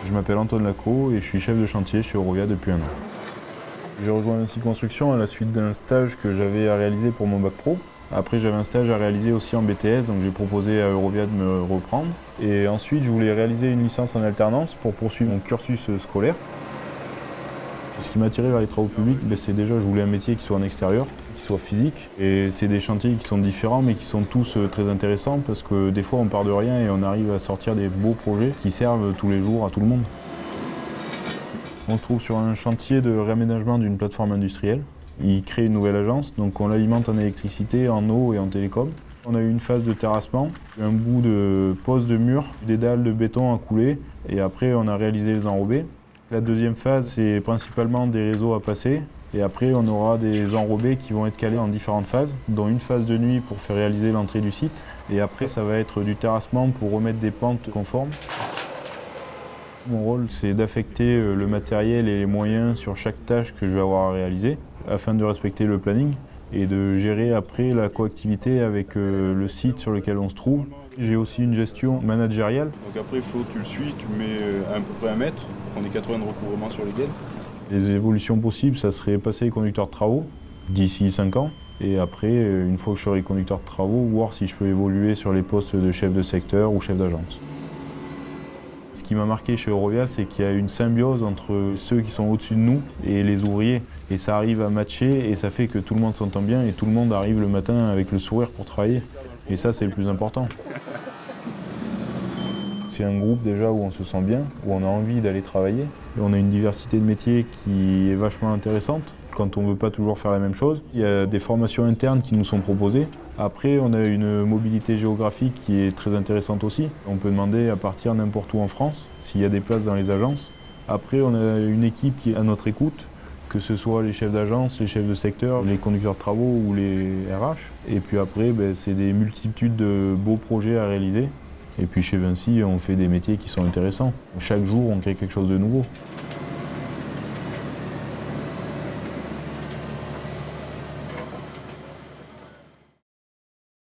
Je m'appelle Antoine Lacroix et je suis chef de chantier chez Eurovia depuis un an. J'ai rejoint Vinci Construction à la suite d'un stage que j'avais à réaliser pour mon bac pro. Après, j'avais un stage à réaliser aussi en BTS, donc j'ai proposé à Eurovia de me reprendre. Et ensuite, je voulais réaliser une licence en alternance pour poursuivre mon cursus scolaire. Ce qui m'a attiré vers les travaux publics, c'est déjà je voulais un métier qui soit en extérieur, qui soit physique. Et c'est des chantiers qui sont différents mais qui sont tous très intéressants parce que des fois on part de rien et on arrive à sortir des beaux projets qui servent tous les jours à tout le monde. On se trouve sur un chantier de réaménagement d'une plateforme industrielle. Il crée une nouvelle agence, donc on l'alimente en électricité, en eau et en télécom. On a eu une phase de terrassement, un bout de pose de mur, des dalles de béton à couler et après on a réalisé les enrobés. La deuxième phase, c'est principalement des réseaux à passer. Et après, on aura des enrobés qui vont être calés en différentes phases, dont une phase de nuit pour faire réaliser l'entrée du site. Et après, ça va être du terrassement pour remettre des pentes conformes. Mon rôle, c'est d'affecter le matériel et les moyens sur chaque tâche que je vais avoir à réaliser, afin de respecter le planning et de gérer après la coactivité avec le site sur lequel on se trouve. J'ai aussi une gestion managériale. Donc après, il faut tu le suis, tu mets à peu près 1 mètre, on est 80 de recouvrement sur les gaines. Les évolutions possibles, ça serait passer conducteur de travaux d'ici 5 ans. Et après, une fois que je serai conducteur de travaux, voir si je peux évoluer sur les postes de chef de secteur ou chef d'agence. Ce qui m'a marqué chez Eurovia, c'est qu'il y a une symbiose entre ceux qui sont au-dessus de nous et les ouvriers. Et ça arrive à matcher et ça fait que tout le monde s'entend bien et tout le monde arrive le matin avec le sourire pour travailler. Et ça, c'est le plus important. C'est un groupe déjà où on se sent bien, où on a envie d'aller travailler. Et on a une diversité de métiers qui est vachement intéressante quand on ne veut pas toujours faire la même chose. Il y a des formations internes qui nous sont proposées. Après, on a une mobilité géographique qui est très intéressante aussi. On peut demander à partir n'importe où en France, s'il y a des places dans les agences. Après, on a une équipe qui est à notre écoute, que ce soit les chefs d'agence, les chefs de secteur, les conducteurs de travaux ou les RH. Et puis après, c'est des multitudes de beaux projets à réaliser. Et puis chez Vinci, on fait des métiers qui sont intéressants. Chaque jour, on crée quelque chose de nouveau.